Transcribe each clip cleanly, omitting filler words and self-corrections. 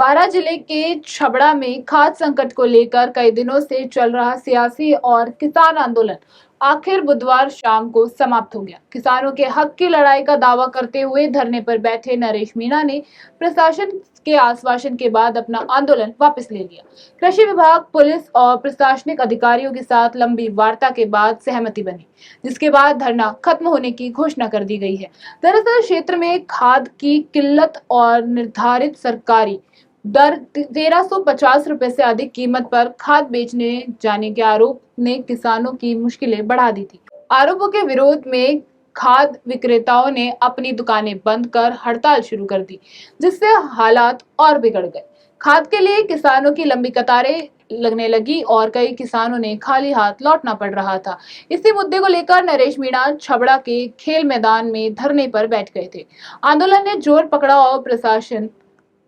बारां जिले के छबड़ा में खाद्य संकट को लेकर कई दिनों से चल रहा सियासी और किसान आंदोलन आखिर बुधवार शाम को समाप्त हो गया। किसानों के हक की लड़ाई का दावा करते हुए धरने पर बैठे नरेश मीणा ने प्रशासन के आश्वासन के बाद अपना आंदोलन वापस ले लिया। कृषि विभाग, पुलिस और प्रशासनिक अधिकारियों के साथ लंबी वार्ता के बाद सहमति बनी, जिसके बाद धरना खत्म होने की घोषणा कर दी गई है। दरअसल क्षेत्र में खाद की किल्लत और निर्धारित सरकारी दर 1350 रुपए से अधिक कीमत पर खाद बेचने जाने के आरोप ने किसानों की मुश्किलें बढ़ा दी थी। आरोपों के विरोध में खाद विक्रेताओं ने अपनी दुकानें बंद कर हड़ताल शुरू कर दी, जिससे हालात और बिगड़ गए। खाद के लिए किसानों की लंबी कतारें लगने लगी और कई किसानों ने खाली हाथ लौटना पड़ रहा था। इसी मुद्दे को लेकर नरेश मीणा छबड़ा के खेल मैदान में धरने पर बैठ गए थे। आंदोलन ने जोर पकड़ा और प्रशासन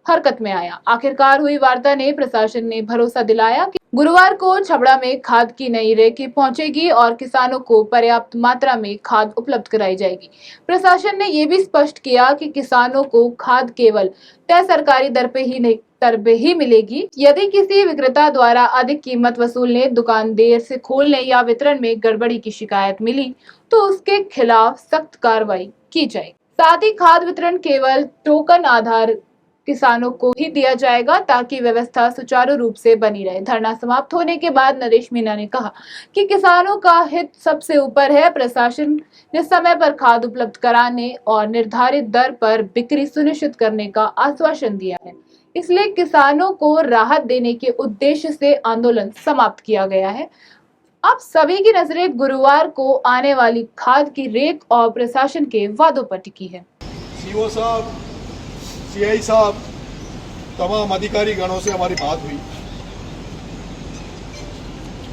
हरकत में आया। आखिरकार हुई वार्ता ने प्रशासन ने भरोसा दिलाया कि गुरुवार को छबड़ा में खाद की नई रेकी पहुंचेगी और किसानों को पर्याप्त मात्रा में खाद उपलब्ध कराई जाएगी। प्रशासन ने यह भी स्पष्ट किया कि किसानों को खाद केवल तय सरकारी दर पे ही मिलेगी। यदि किसी विक्रेता द्वारा अधिक कीमत वसूलने, दुकान देर से खोलने या वितरण में गड़बड़ी की शिकायत मिली तो उसके खिलाफ सख्त कार्रवाई की जाएगी। साथ ही खाद वितरण केवल टोकन आधार किसानों को ही दिया जाएगा ताकि व्यवस्था सुचारू रूप से बनी रहे। धरना समाप्त होने के बाद नरेश मीणा ने कहा कि किसानों का हित सबसे ऊपर है। प्रशासन ने समय पर खाद उपलब्ध कराने और निर्धारित दर पर बिक्री सुनिश्चित करने का आश्वासन दिया है, इसलिए किसानों को राहत देने के उद्देश्य से आंदोलन समाप्त किया गया है। अब सभी की नजरें गुरुवार को आने वाली खाद की रेक और प्रशासन के वादों पर टिकी है। सीओ साहब, सीआई साहब, तमाम अधिकारी गणों से हमारी बात हुई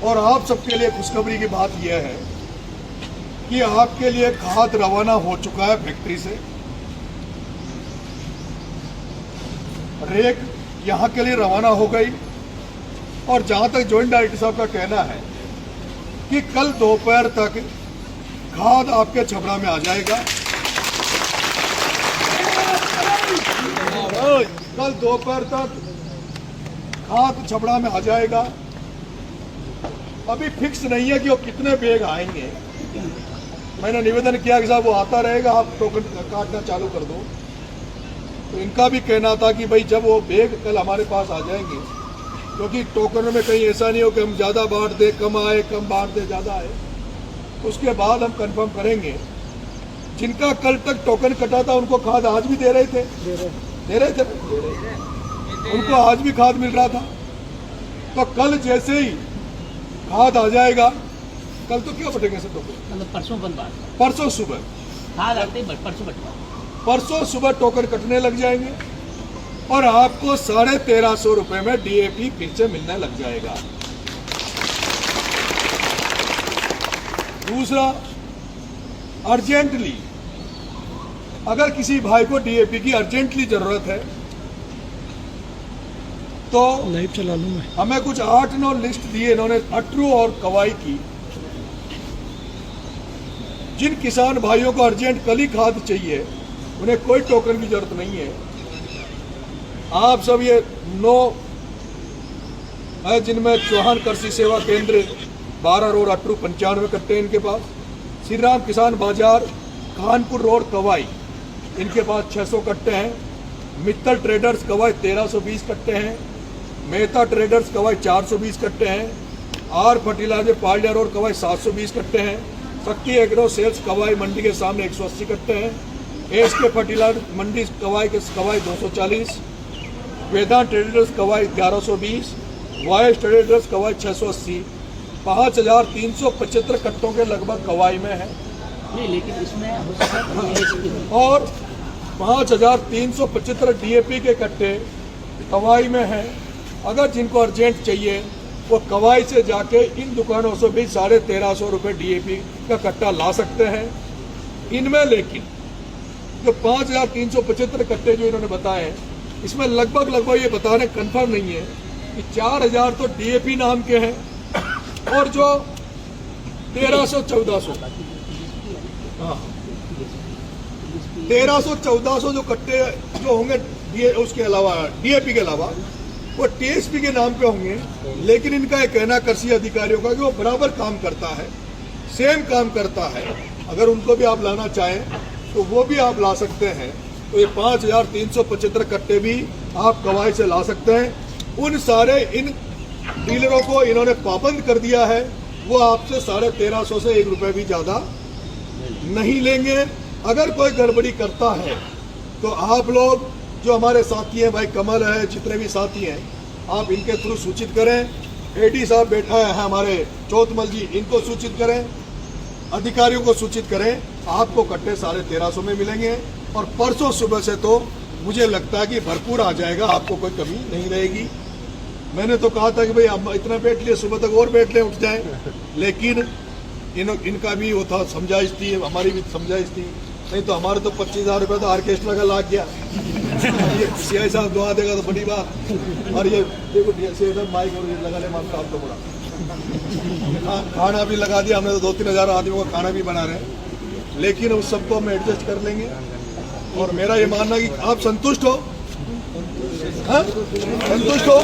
और आप सबके लिए खुशखबरी की बात यह है कि आपके लिए खाद रवाना हो चुका है फैक्ट्री से। रेक यहाँ के लिए रवाना हो गई और जहां तक जॉइंट डायरेक्टर साहब का कहना है कि कल दोपहर तक खाद आपके छबड़ा में आ जाएगा। कल दोपहर तक खाद छबड़ा में आ जाएगा। अभी फिक्स नहीं है कि वो कितने बैग आएंगे। मैंने निवेदन किया कि साहब वो आता रहेगा, आप टोकन काटना चालू कर दो। तो इनका भी कहना था कि भाई जब वो बैग कल हमारे पास आ जाएंगे, क्योंकि टोकन में कहीं ऐसा नहीं हो कि हम ज़्यादा बांट दे, कम आए, कम बांट दे, ज़्यादा आए, उसके बाद हम कंफर्म करेंगे। जिनका कल तक टोकन कटा था उनको खाद आज भी दे रहे थे, उनको आज भी खाद मिल रहा था। तो कल जैसे ही खाद आ जाएगा, कल तो क्या बटेंगे सर टोकन? मतलब परसों सुबह खाद आते परसों सुबह टोकन कटने लग जाएंगे और आपको 1350 रुपए में डीएपी फिर से मिलने लग जाएगा। दूसरा, अर्जेंटली अगर किसी भाई को डीएपी की अर्जेंटली जरूरत है तो लाइव चला लूं मैं। हमें कुछ 8-9 लिस्ट दिए इन्होंने अटरू और कवाई की। जिन किसान भाइयों को अर्जेंट कल ही खाद चाहिए, उन्हें कोई टोकन की जरूरत नहीं है। आप सब ये 9 है जिनमें चौहान कृषि सेवा केंद्र 12 रोड अटरू 95 कट्टे इनके पास, श्री राम किसान बाजार कानपुर रोड कवाई इनके पास 600 कट्टे हैं, मित्तल ट्रेडर्स कवाई 1320 कट्टे हैं, मेहता ट्रेडर्स कवाई 420 कट्टे हैं, आर फर्टिलाइजर पालिया रोड कवाई 720 कट्टे हैं, शक्ति एग्रो सेल्स कवाई मंडी के सामने 180 कट्टे हैं, एस के फर्टिलाइजर मंडी कवाई 240, वेदांत ट्रेडर्स कवाई 1120, वाइस ट्रेडर्स कवाई 680, 5375 कट्टों के लगभग कवाई में है। नहीं, लेकिन इसमें और 5375 डीएपी के कट्टे कवाई में हैं। अगर जिनको अर्जेंट चाहिए वो कवाई से जाके इन दुकानों से भी 1350 रुपये डीएपी का कट्टा ला सकते हैं। इनमें लेकिन जो 5375 कट्टे जो इन्होंने बताए हैं, इसमें लगभग ये बताने कंफर्म नहीं है कि 4000 तो डीएपी नाम के हैं और जो 1300-1400 हाँ 1300-1400 जो कट्टे जो होंगे उसके अलावा डीएपी के अलावा वो टीएसपी के नाम पे होंगे, लेकिन इनका एक कहना कृषि अधिकारियों का कि वो बराबर काम करता है, सेम काम करता है। अगर उनको भी आप लाना चाहें तो वो भी आप ला सकते हैं। तो ये 5375 कट्टे भी आप कवाई से ला सकते हैं। उन सारे इन डीलरों को इन्होंने पाबंद कर दिया है, वो आपसे 1350 से 1 रुपए भी ज्यादा नहीं लेंगे। अगर कोई गड़बड़ी करता है तो आप लोग जो हमारे साथी हैं, भाई कमल है, जितने भी साथी हैं, आप इनके थ्रू सूचित करें। एडी साहब बैठा है हमारे चौथमल जी, इनको सूचित करें, अधिकारियों को सूचित करें। आपको कट्टे 1350 में मिलेंगे और परसों सुबह से तो मुझे लगता है कि भरपूर आ जाएगा, आपको कोई कमी नहीं रहेगी। मैंने तो कहा था कि भाई हम इतना बैठ लिए, सुबह तक और बैठ लें, उठ जाएं, लेकिन इनका भी वो था, समझाइश थी, हमारी भी समझाइश थी। नहीं तो हमारे तो 25,000 रुपये तो ऑर्केस्ट्रा का लाग गया। ये सीआई साहब दुआ देगा तो बड़ी बात। और ये देखो माइक और ये लगा ले मामला, आप तो बड़ा खाना भी लगा दिया हमने, तो 2-3 हज़ार आदमियों का खाना भी बना रहे हैं, लेकिन उस सबको हम एडजस्ट कर लेंगे। और मेरा ये मानना कि आप संतुष्ट हो, हाँ? संतुष्ट हो।